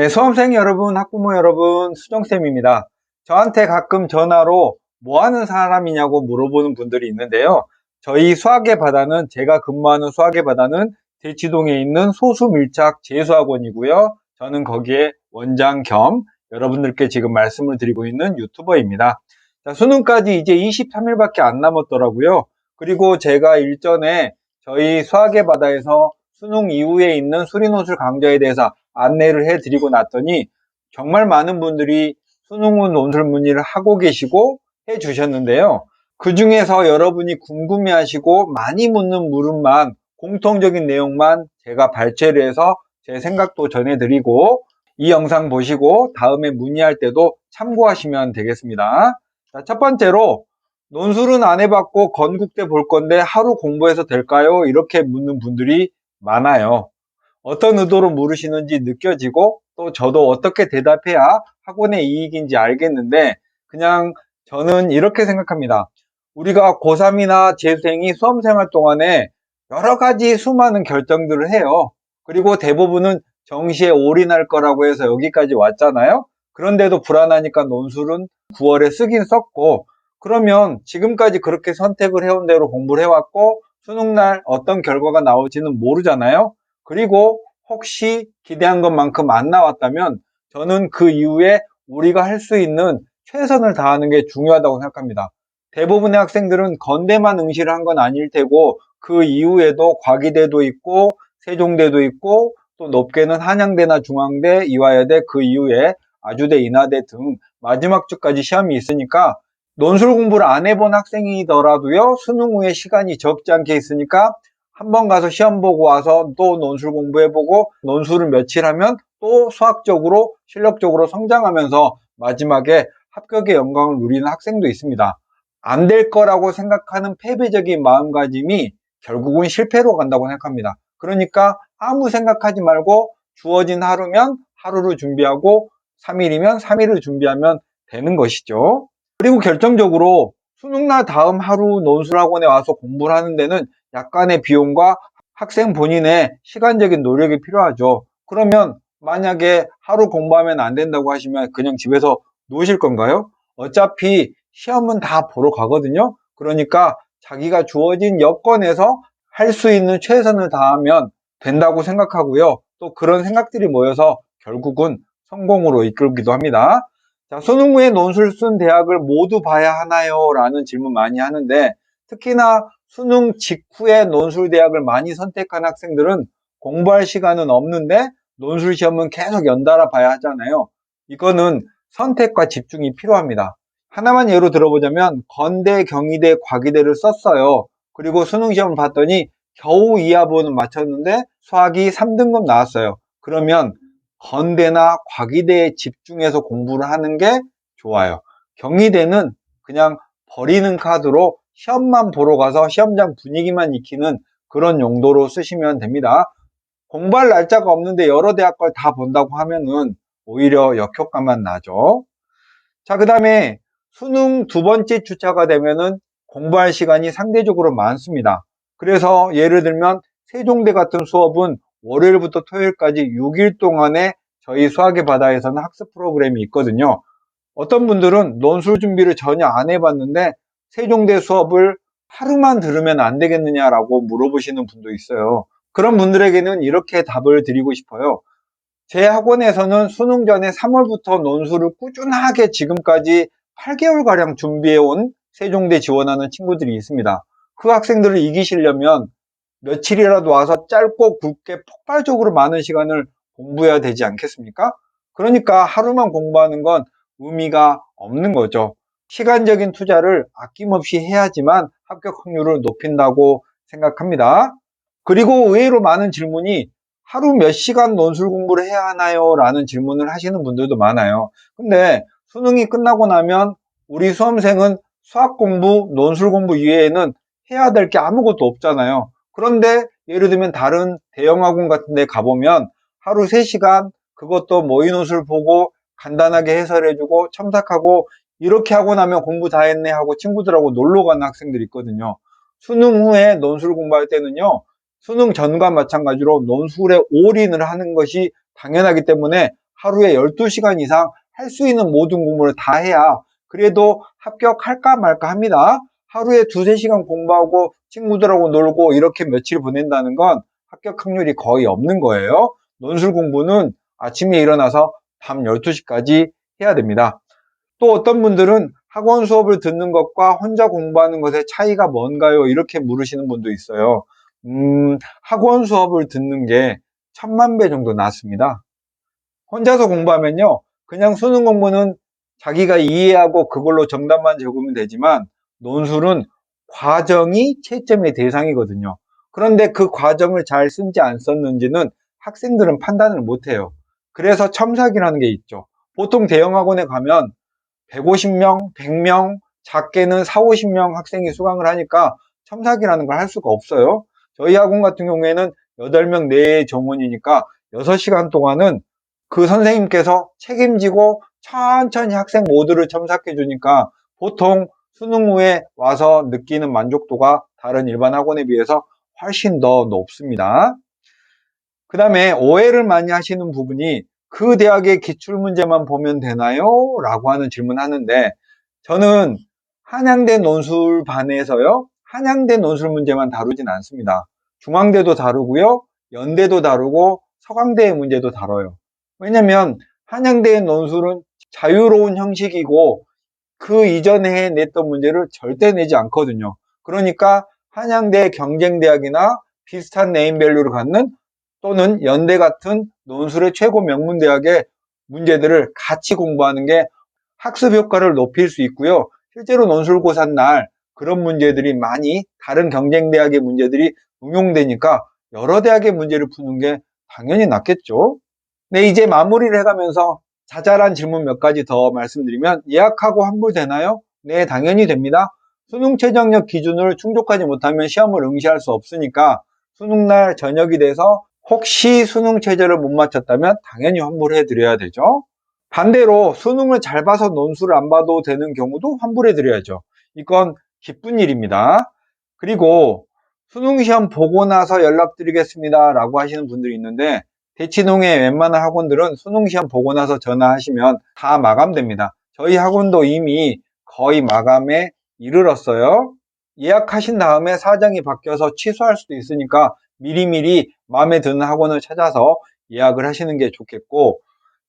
네, 수험생 여러분, 학부모 여러분, 수정쌤입니다. 저한테 가끔 전화로 뭐 하는 사람이냐고 물어보는 분들이 있는데요. 저희 수학의 바다는, 제가 근무하는 수학의 바다는 대치동에 있는 소수밀착 재수학원이고요. 저는 거기에 원장 겸 여러분들께 지금 말씀을 드리고 있는 유튜버입니다. 자, 수능까지 이제 23일밖에 안 남았더라고요. 그리고 제가 일전에 저희 수학의 바다에서 수능 이후에 있는 수리논술 강좌에 대해서 안내를 해드리고 났더니 정말 많은 분들이 수능 후 논술 문의를 하고 계시고 해주셨는데요. 그 중에서 여러분이 궁금해하시고 많이 묻는 물음만, 공통적인 내용만 제가 발췌를 해서 제 생각도 전해드리고, 이 영상 보시고 다음에 문의할 때도 참고하시면 되겠습니다. 자, 첫 번째로, 논술은 안 해봤고 건국대 볼 건데 하루 공부해서 될까요? 이렇게 묻는 분들이 많아요. 어떤 의도로 물으시는지 느껴지고, 또 저도 어떻게 대답해야 학원의 이익인지 알겠는데, 그냥 저는 이렇게 생각합니다. 우리가 고3이나 재수생이 수험생활 동안에 여러 가지 수많은 결정들을 해요. 그리고 대부분은 정시에 올인할 거라고 해서 여기까지 왔잖아요. 그런데도 불안하니까 논술은 9월에 쓰긴 썼고, 그러면 지금까지 그렇게 선택을 해온 대로 공부를 해왔고, 수능날 어떤 결과가 나올지는 모르잖아요. 그리고 혹시 기대한 것만큼 안 나왔다면 저는 그 이후에 우리가 할 수 있는 최선을 다하는 게 중요하다고 생각합니다. 대부분의 학생들은 건대만 응시를 한 건 아닐 테고, 그 이후에도 과기대도 있고 세종대도 있고, 또 높게는 한양대나 중앙대, 이화여대, 그 이후에 아주대, 인하대 등 마지막 주까지 시험이 있으니까, 논술 공부를 안 해본 학생이더라도요, 수능 후에 시간이 적지 않게 있으니까 한번 가서 시험 보고 와서 또 논술 공부해보고, 논술을 며칠 하면 또 수학적으로 실력적으로 성장하면서 마지막에 합격의 영광을 누리는 학생도 있습니다. 안 될 거라고 생각하는 패배적인 마음가짐이 결국은 실패로 간다고 생각합니다. 그러니까 아무 생각하지 말고 주어진 하루면 하루를 준비하고 3일이면 3일을 준비하면 되는 것이죠. 그리고 결정적으로 수능날 다음 하루 논술학원에 와서 공부를 하는 데는 약간의 비용과 학생 본인의 시간적인 노력이 필요하죠. 그러면 만약에 하루 공부하면 안 된다고 하시면 그냥 집에서 누우실 건가요? 어차피 시험은 다 보러 가거든요. 그러니까 자기가 주어진 여건에서 할 수 있는 최선을 다하면 된다고 생각하고요. 또 그런 생각들이 모여서 결국은 성공으로 이끌기도 합니다. 자, 수능 후에 논술 쓴 대학을 모두 봐야 하나요? 라는 질문 많이 하는데, 특히나 수능 직후에 논술 대학을 많이 선택한 학생들은 공부할 시간은 없는데 논술 시험은 계속 연달아 봐야 하잖아요. 이거는 선택과 집중이 필요합니다. 하나만 예로 들어보자면 건대, 경희대, 과기대를 썼어요. 그리고 수능 시험을 봤더니 겨우 이하부는 맞췄는데 수학이 3등급 나왔어요. 그러면 건대나 과기대에 집중해서 공부를 하는 게 좋아요. 경희대는 그냥 버리는 카드로 시험만 보러 가서 시험장 분위기만 익히는 그런 용도로 쓰시면 됩니다. 공부할 날짜가 없는데 여러 대학 걸 다 본다고 하면은 오히려 역효과만 나죠. 자, 그 다음에 수능 두 번째 주차가 되면은 공부할 시간이 상대적으로 많습니다. 그래서 예를 들면 세종대 같은 수업은 월요일부터 토요일까지 6일 동안에 저희 수학의 바다에서는 학습 프로그램이 있거든요. 어떤 분들은 논술 준비를 전혀 안 해봤는데 세종대 수업을 하루만 들으면 안 되겠느냐라고 물어보시는 분도 있어요. 그런 분들에게는 이렇게 답을 드리고 싶어요. 제 학원에서는 수능 전에 3월부터 논술을 꾸준하게 지금까지 8개월가량 준비해온 세종대 지원하는 친구들이 있습니다. 그 학생들을 이기시려면 며칠이라도 와서 짧고 굵게 폭발적으로 많은 시간을 공부해야 되지 않겠습니까? 그러니까 하루만 공부하는 건 의미가 없는 거죠. 시간적인 투자를 아낌없이 해야지만 합격 확률을 높인다고 생각합니다. 그리고 의외로 많은 질문이 하루 몇 시간 논술 공부를 해야 하나요? 라는 질문을 하시는 분들도 많아요. 근데 수능이 끝나고 나면 우리 수험생은 수학 공부, 논술 공부 이외에는 해야 될 게 아무것도 없잖아요. 그런데 예를 들면 다른 대형학원 같은 데 가보면 하루 3시간 그것도 모의논술 보고 간단하게 해설해주고 첨삭하고 이렇게 하고 나면 공부 다 했네 하고 친구들하고 놀러 가는 학생들이 있거든요. 수능 후에 논술 공부할 때는요, 수능 전과 마찬가지로 논술에 올인을 하는 것이 당연하기 때문에 하루에 12시간 이상 할 수 있는 모든 공부를 다 해야 그래도 합격할까 말까 합니다. 하루에 2~3시간 공부하고 친구들하고 놀고 이렇게 며칠 보낸다는 건 합격 확률이 거의 없는 거예요. 논술 공부는 아침에 일어나서 밤 12시까지 해야 됩니다. 또 어떤 분들은 학원 수업을 듣는 것과 혼자 공부하는 것의 차이가 뭔가요? 이렇게 물으시는 분도 있어요. 학원 수업을 듣는 게 1000만 배 정도 낫습니다. 혼자서 공부하면요, 그냥 수능 공부는 자기가 이해하고 그걸로 정답만 적으면 되지만 논술은 과정이 채점의 대상이거든요. 그런데 그 과정을 잘 쓴지 안 썼는지는 학생들은 판단을 못해요. 그래서 첨삭이라는 게 있죠. 보통 대형학원에 가면 150명, 100명, 작게는 40~50명 학생이 수강을 하니까 첨삭이라는 걸 할 수가 없어요. 저희 학원 같은 경우에는 8명 내의 정원이니까 6시간 동안은 그 선생님께서 책임지고 천천히 학생 모두를 첨삭해 주니까 보통 수능 후에 와서 느끼는 만족도가 다른 일반 학원에 비해서 훨씬 더 높습니다. 그 다음에 오해를 많이 하시는 부분이 그 대학의 기출문제만 보면 되나요? 라고 하는 질문을 하는데, 저는 한양대 논술반에서요, 한양대 논술 문제만 다루진 않습니다. 중앙대도 다루고요, 연대도 다루고 서강대의 문제도 다뤄요. 왜냐면 한양대의 논술은 자유로운 형식이고 그 이전에 냈던 문제를 절대 내지 않거든요. 그러니까 한양대 경쟁대학이나 비슷한 네임밸류를 갖는 또는 연대 같은 논술의 최고 명문대학의 문제들을 같이 공부하는 게 학습 효과를 높일 수 있고요. 실제로 논술고사 날 그런 문제들이 많이 다른 경쟁대학의 문제들이 응용되니까 여러 대학의 문제를 푸는 게 당연히 낫겠죠. 네, 이제 마무리를 해가면서 자잘한 질문 몇 가지 더 말씀드리면, 예약하고 환불되나요? 네, 당연히 됩니다. 수능 최저학력 기준을 충족하지 못하면 시험을 응시할 수 없으니까 수능날 저녁이 돼서 혹시 수능 최저를 못 맞췄다면 당연히 환불해 드려야 되죠. 반대로 수능을 잘 봐서 논술을 안 봐도 되는 경우도 환불해 드려야죠. 이건 기쁜 일입니다. 그리고 수능 시험 보고 나서 연락드리겠습니다 라고 하시는 분들이 있는데, 대치동의 웬만한 학원들은 수능 시험 보고 나서 전화하시면 다 마감됩니다. 저희 학원도 이미 거의 마감에 이르렀어요. 예약하신 다음에 사정이 바뀌어서 취소할 수도 있으니까 미리미리 마음에 드는 학원을 찾아서 예약을 하시는 게 좋겠고,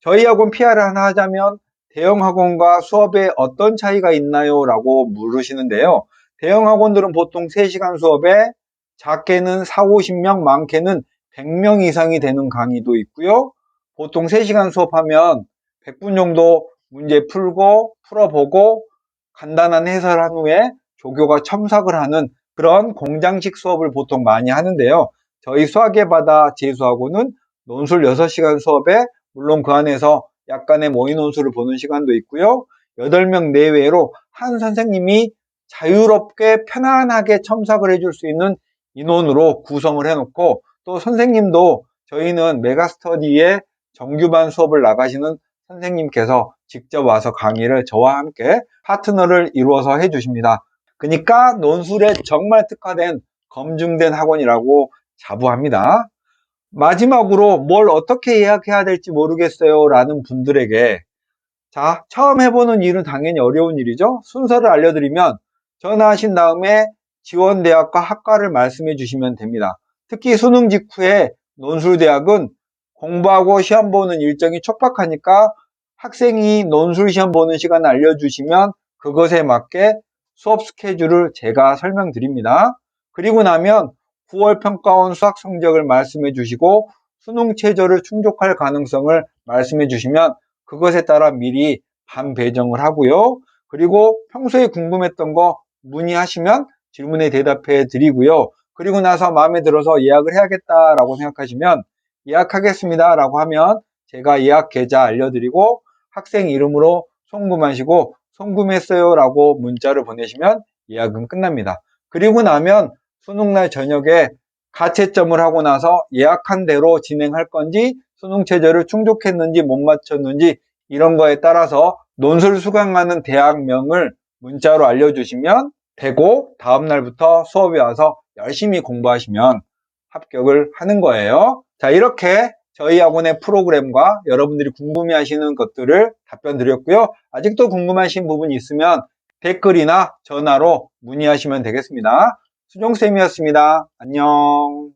저희 학원 PR을 하나 하자면 대형 학원과 수업에 어떤 차이가 있나요? 라고 물으시는데요. 대형 학원들은 보통 3시간 수업에 작게는 40~50명, 많게는 100명 이상이 되는 강의도 있고요. 보통 3시간 수업하면 100분 정도 문제 풀고 풀어보고 간단한 해설한 후에 조교가 첨삭을 하는 그런 공장식 수업을 보통 많이 하는데요. 저희 수학의 바다 재수학원은 논술 6시간 수업에 물론 그 안에서 약간의 모의 논술을 보는 시간도 있고요. 8명 내외로 한 선생님이 자유롭게 편안하게 첨삭을 해줄 수 있는 인원으로 구성을 해놓고, 또 선생님도 저희는 메가스터디에 정규반 수업을 나가시는 선생님께서 직접 와서 강의를 저와 함께 파트너를 이루어서 해주십니다. 그러니까 논술에 정말 특화된 검증된 학원이라고 자부합니다. 마지막으로 뭘 어떻게 예약해야 될지 모르겠어요 라는 분들에게, 자, 처음 해보는 일은 당연히 어려운 일이죠. 순서를 알려드리면 전화하신 다음에 지원대학과 학과를 말씀해 주시면 됩니다. 특히 수능 직후에 논술대학은 공부하고 시험 보는 일정이 촉박하니까 학생이 논술 시험 보는 시간을 알려주시면 그것에 맞게 수업 스케줄을 제가 설명드립니다. 그리고 나면 9월 평가원 수학 성적을 말씀해 주시고 수능 최저를 충족할 가능성을 말씀해 주시면 그것에 따라 미리 반 배정을 하고요. 그리고 평소에 궁금했던 거 문의하시면 질문에 대답해 드리고요. 그리고 나서 마음에 들어서 예약을 해야겠다라고 생각하시면 예약하겠습니다 라고 하면 제가 예약 계좌 알려드리고 학생 이름으로 송금하시고 송금했어요 라고 문자를 보내시면 예약은 끝납니다. 그리고 나면 수능날 저녁에 가채점을 하고 나서 예약한 대로 진행할 건지 수능 최저를 충족했는지 못 맞췄는지 이런 거에 따라서 논술 수강하는 대학명을 문자로 알려주시면 되고, 다음날부터 수업에 와서 열심히 공부하시면 합격을 하는 거예요. 자, 이렇게 저희 학원의 프로그램과 여러분들이 궁금해하시는 것들을 답변 드렸고요. 아직도 궁금하신 부분이 있으면 댓글이나 전화로 문의하시면 되겠습니다. 수종쌤이었습니다. 안녕.